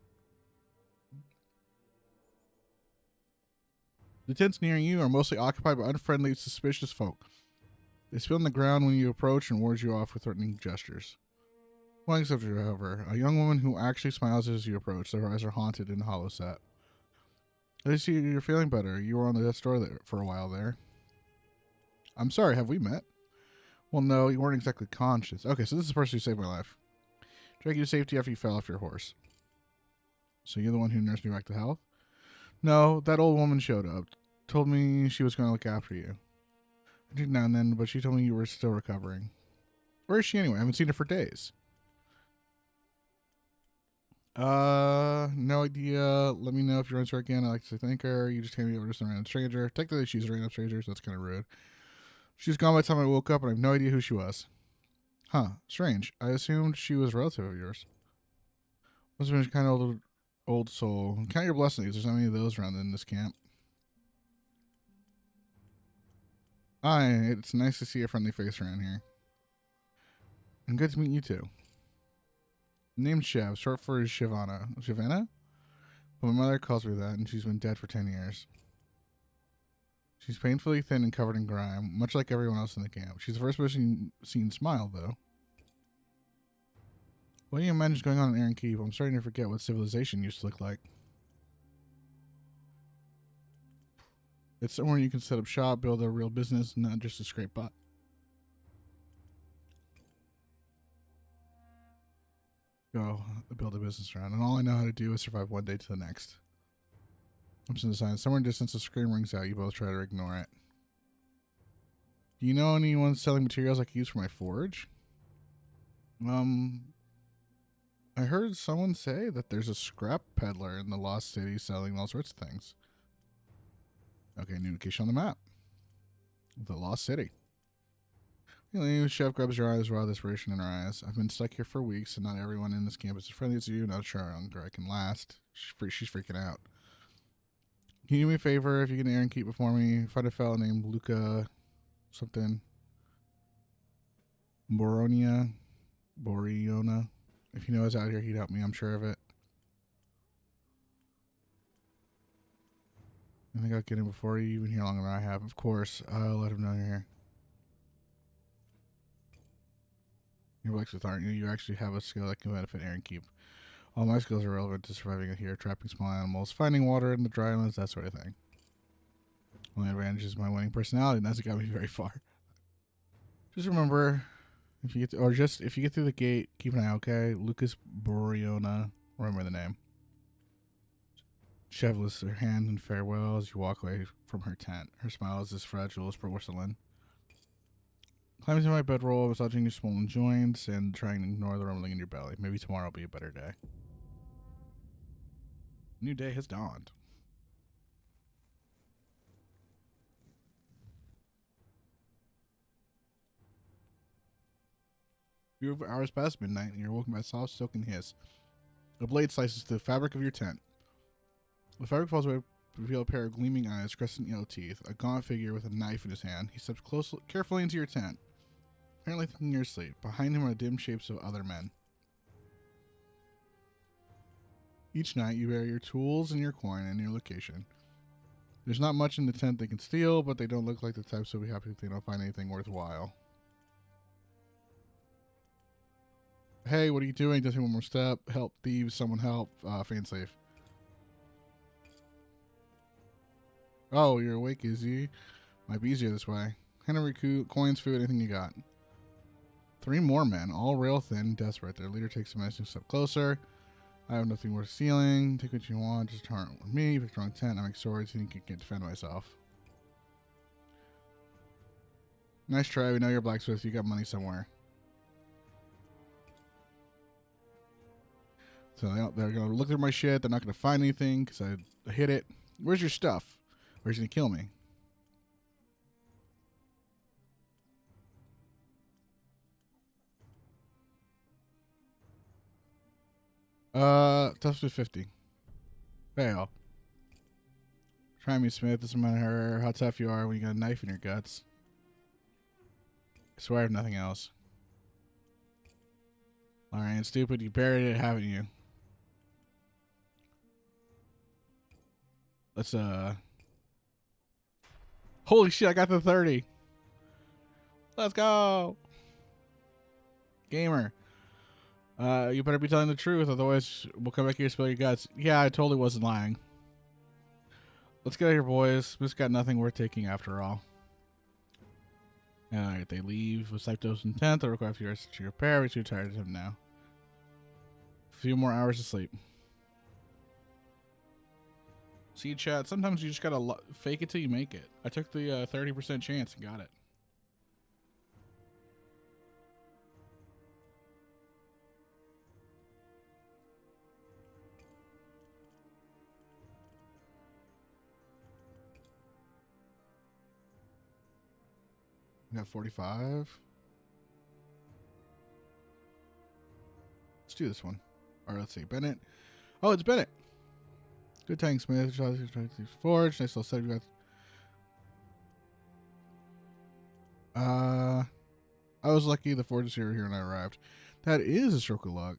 The tents near you are mostly occupied by unfriendly, suspicious folk. They spit on the ground when you approach and ward you off with threatening gestures. One except, however, a young woman who actually smiles as you approach. Their eyes are haunted and hollow set. I see you're feeling better. You were on the death's door there for a while there. I'm sorry, have we met? Well, no, you weren't exactly conscious. Okay, so this is the person who saved my life. Dragged you to safety after you fell off your horse. So you're the one who nursed me back to health? No, that old woman showed up. Told me she was going to look after you. I did now and then, but she told me you were still recovering. Where is she anyway? I haven't seen her for days. No idea. Let me know if you run into her again. I like to thank her. You just handed me over to some random stranger. Technically, she's a random stranger, so that's kind of rude. She's gone by the time I woke up, and I have no idea who she was. Huh. Strange. I assumed she was a relative of yours. Must have been kind of old soul. Count your blessings. There's not many of those around in this camp. Hi. It's nice to see a friendly face around here. And good to meet you, too. Named Shev, short for Shivana. Shivana? But my mother calls me that, and she's been dead for 10 years. She's painfully thin and covered in grime, much like everyone else in the camp. She's the first person seen smile, though. What do you imagine is going on in Aaron Keep? I'm starting to forget what civilization used to look like. It's somewhere you can set up shop, build a real business, not just a scrape bot. Go build a business around, and all I know how to do is survive one day to the next. I'm in the sign. Somewhere in the distance, a scream rings out. You both try to ignore it. Do you know anyone selling materials I can use for my forge? I heard someone say that there's a scrap peddler in the Lost City selling all sorts of things. Okay, new location on the map. The Lost City. The chef grabs your eyes, raw desperation in her eyes. I've been stuck here for weeks, and not everyone in this camp is as friendly as you. Not sure how longer I can last. She's freaking out. Can you do me a favor if you can Aaron Keep before me? Find a fellow named Luca something. Boriona. If he knows out here, he'd help me. I'm sure of it. I think I'll get him before you even here longer than I have. Of course, I'll let him know you're here. You're blacksmith, aren't you? You actually have a skill that can benefit Aaron Keep. All my skills are relevant to surviving here, trapping small animals, finding water in the drylands, that sort of thing. Only advantage is my winning personality, and that's got me very far. Just remember, if you get through the gate, keep an eye, okay? Lucas Boriona, remember the name. Chevless her hand in farewell as you walk away from her tent. Her smile is as fragile as porcelain. Climbing to my bedroll, massaging your swollen joints, and trying to ignore the rumbling in your belly. Maybe tomorrow will be a better day. New day has dawned. Few hours past midnight, and you're woken by a soft, silken hiss. A blade slices the fabric of your tent. The fabric falls away to reveal a pair of gleaming eyes, crescent yellow teeth, a gaunt figure with a knife in his hand. He steps carefully into your tent, apparently thinking you're asleep. Behind him are dim shapes of other men. Each night, you bury your tools and your coin and your location. There's not much in the tent they can steal, but they don't look like the types who'll be happy if they don't find anything worthwhile. Hey, what are you doing? Just one more step. Help thieves. Someone help. Fan safe. Oh, you're awake, is you? Might be easier this way. Henry coins, food, anything you got. 3 more men, all rail thin, desperate. Their leader takes a menacing step closer. I have nothing worth stealing. Take what you want. Just turn it with me. Pick a strong tent. I make swords and you can't defend myself. Nice try. We know you're a blacksmith. You got money somewhere. So they're going to look through my shit. They're not going to find anything because I hit it. Where's your stuff? Where's he going to kill me? Tough to 50. Fail. Try me, Smith. Doesn't matter how tough you are when you got a knife in your guts. I swear I have nothing else. Alright, stupid. You buried it, haven't you? Let's, Holy shit, I got the 30. Let's go. Gamer. You better be telling the truth, otherwise we'll come back here and spill your guts. Yeah, I totally wasn't lying. Let's get out of here, boys. Smith's got nothing worth taking after all. Alright, they leave with Cyptos and 10th. They'll require a few hours to repair. We're too tired of him now. A few more hours of sleep. See, chat, sometimes you just gotta fake it till you make it. I took the 30% chance and got it. I got 45. Let's do this one. Or let's see, Bennett. Oh, it's Bennett. Good tank, Smith. Forge. Nice little set. We got. I was lucky the forge is here when I arrived. That is a stroke of luck.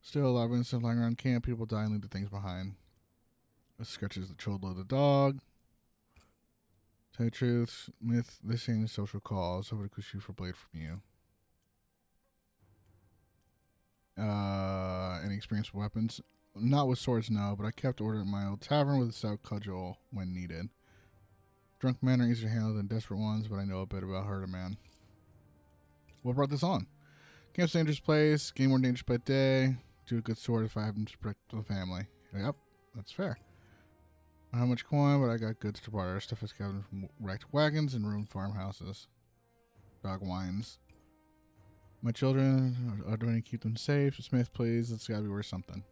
Still, I've been lying around camp. People die and leave the things behind. This sketches the children of the dog. Tell you the truth, Myth, this ain't a social cause. Somebody could shoot for blade from you. Any experience with weapons? Not with swords, no, but I kept order at my old tavern with a stout cudgel when needed. Drunk men are easier to handle than desperate ones, but I know a bit about hurt a man. What brought this on? Camp's a dangerous place, game more dangerous by day. Do a good sword if I happen to protect the family. Yep, that's fair. Not how much coin, but I got goods to barter. Stuff is gathered from wrecked wagons and ruined farmhouses. Dog whines. My children are doing to keep them safe. Smith, please. It's gotta be worth something.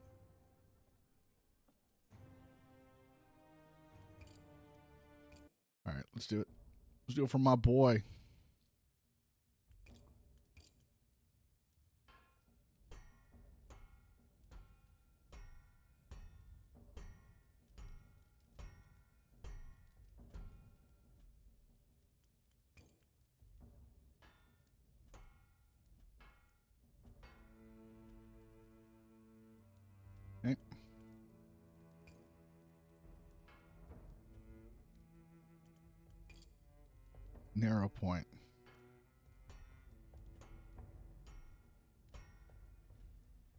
Alright, let's do it. Let's do it for my boy. Okay. Narrow point.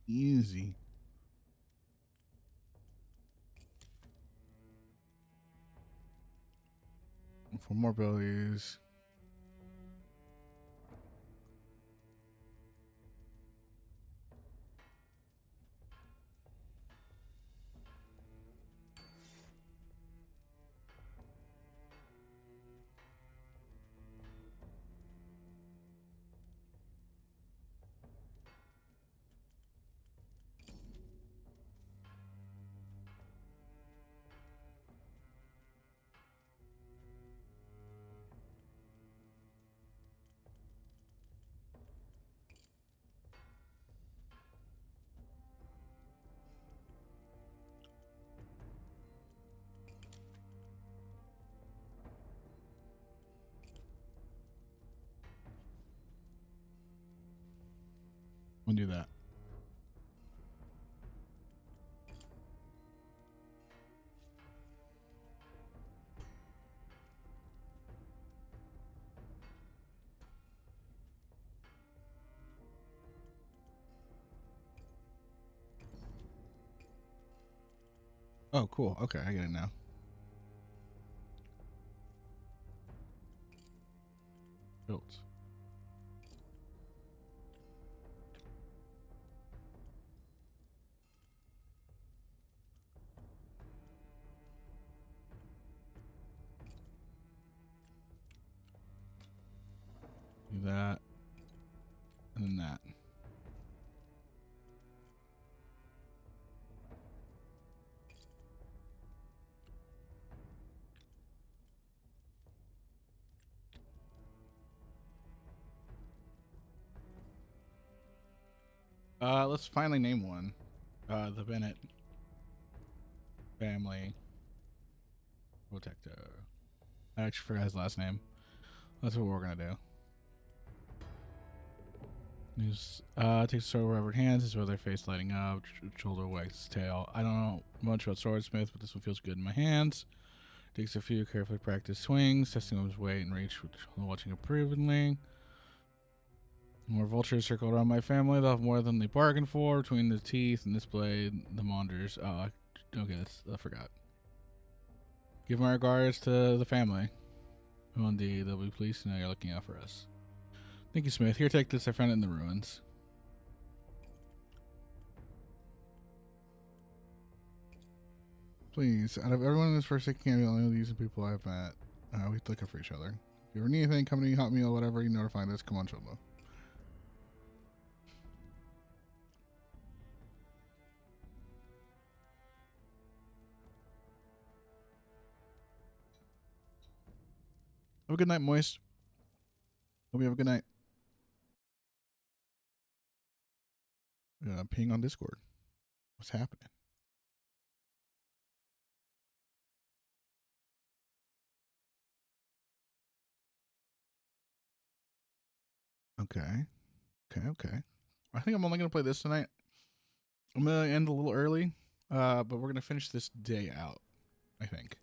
Easy. For more abilities. We'll do that. Oh, cool. Okay, I get it now. Built. Do that. And then that. Let's finally name one. The Bennett family protector. I actually forgot his last name. That's what we're gonna do. He's takes the sword with revered hands, his other face lighting up, shoulder wags his tail. I don't know much about swordsmith, but this one feels good in my hands. Takes a few carefully practiced swings, testing his weight and reach, watching approvingly. More vultures circle around my family. They'll have more than they bargained for between the teeth and this blade. The monitors. Oh, okay, I forgot. Give my regards to the family. Oh, indeed, they'll be pleased to know you're looking out for us. Thank you, Smith. Here, take this. I found it in the ruins. Please, out of everyone in this first aid camp, only these people I've met. We look out for each other. If you ever need anything, come to me, hot meal, whatever, you know where to find us. Come on, Cholo. Have a good night, Moist. Hope you have a good night. Ping on Discord. What's happening? Okay. Okay. I think I'm only going to play this tonight. I'm going to end a little early, but we're going to finish this day out, I think.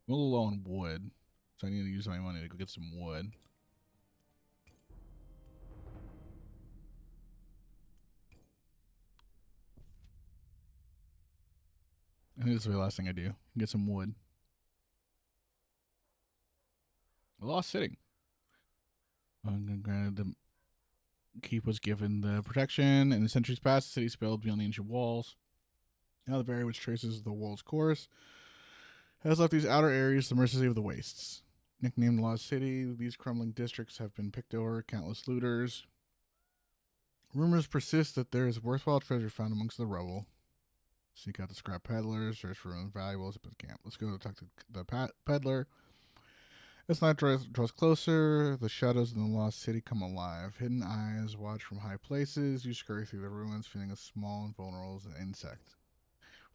I'm a little low on wood, so I need to use my money to go get some wood. I think this will be the last thing I do. Get some wood. A lost sitting. Granted, the keep was given the protection. In the centuries past, the city spilled beyond the ancient walls. Now the barrier which traces the wall's course has left these outer areas the mercy of the wastes. Nicknamed Lost City, these crumbling districts have been picked over countless looters. Rumors persist that there is worthwhile treasure found amongst the rubble. Seek out the scrap peddlers, search for valuables at the camp. Let's go talk to the peddler. As night draws closer, the shadows in the lost city come alive. Hidden eyes watch from high places. You scurry through the ruins, feeling as small and vulnerable as an insect.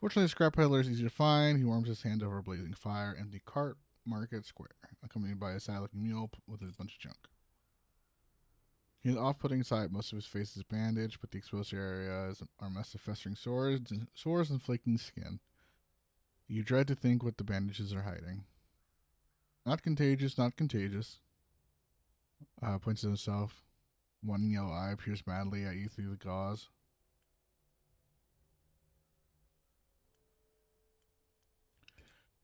Fortunately, the scrap peddler is easy to find. He warms his hand over a blazing fire. Empty cart, market square, accompanied by a sad-looking mule with a bunch of junk. He has off-putting sight. Most of his face is bandaged, but the exposed areas are messed of festering sores and flaking skin. You dread to think what the bandages are hiding. Not contagious, not contagious. Points at himself. One yellow eye peers madly at you through the gauze.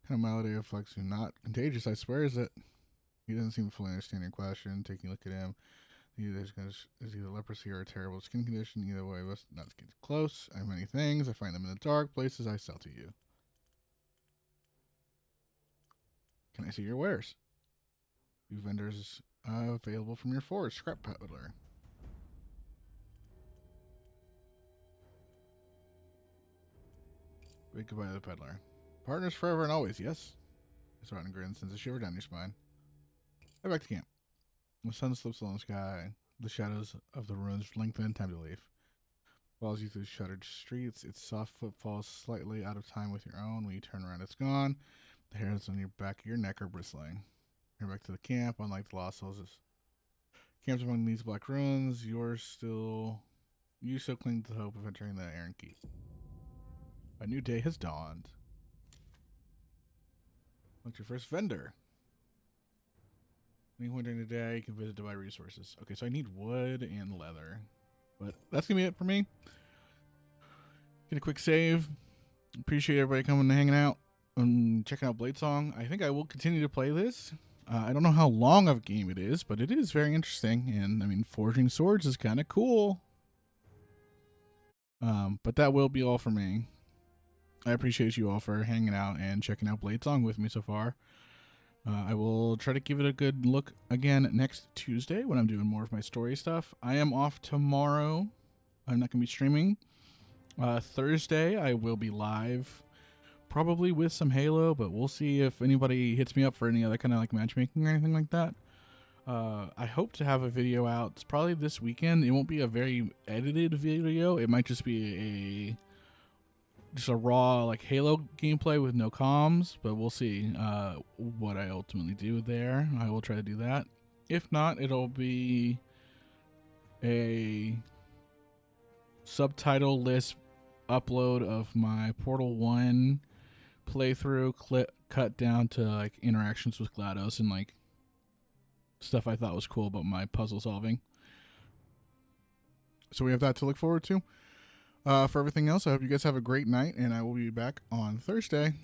Kind of melody reflects you. Not contagious, I swear, is it? He doesn't seem to fully understand your question. Taking a look at him, is either leprosy or a terrible skin condition. Either way, let's not get close. I have many things. I find them in the dark places. I sell to you. Can I see your wares? Few vendors available from your forge. Scrap peddler. Wait goodbye to the peddler. Partners forever and always, yes? His rotten grin sends a shiver down your spine. Head back to camp. The sun slips along the sky. The shadows of the ruins lengthen. Time to leave. Follows you through shuttered streets. Its soft footfalls slightly out of time with your own. When you turn around, it's gone. The hairs on your back of your neck are bristling. You're back to the camp. Unlike the lost souls, camps among these black ruins. You still cling to the hope of entering the Iron Keep. A new day has dawned. What's your first vendor? Anyone during the day you can visit to buy resources. Okay, so I need wood and leather. But that's going to be it for me. Get a quick save. Appreciate everybody coming and hanging out and checking out Bladesong. I think I will continue to play this. I don't know how long of a game it is, but it is very interesting. And, I mean, forging swords is kind of cool. But that will be all for me. I appreciate you all for hanging out and checking out Bladesong with me so far. I will try to give it a good look again next Tuesday when I'm doing more of my story stuff. I am off tomorrow. I'm not going to be streaming. Thursday, I will be live, probably with some Halo, but we'll see if anybody hits me up for any other kind of like matchmaking or anything like that. I hope to have a video out. It's probably this weekend. It won't be a very edited video. It might just be just a raw like Halo gameplay with no comms, but we'll see what I ultimately do there. I will try to do that. If not, it'll be a subtitle list upload of my Portal 1 playthrough cut down to like interactions with GLaDOS and like stuff I thought was cool about my puzzle solving. So we have that to look forward to. For everything else, I hope you guys have a great night, and I will be back on Thursday.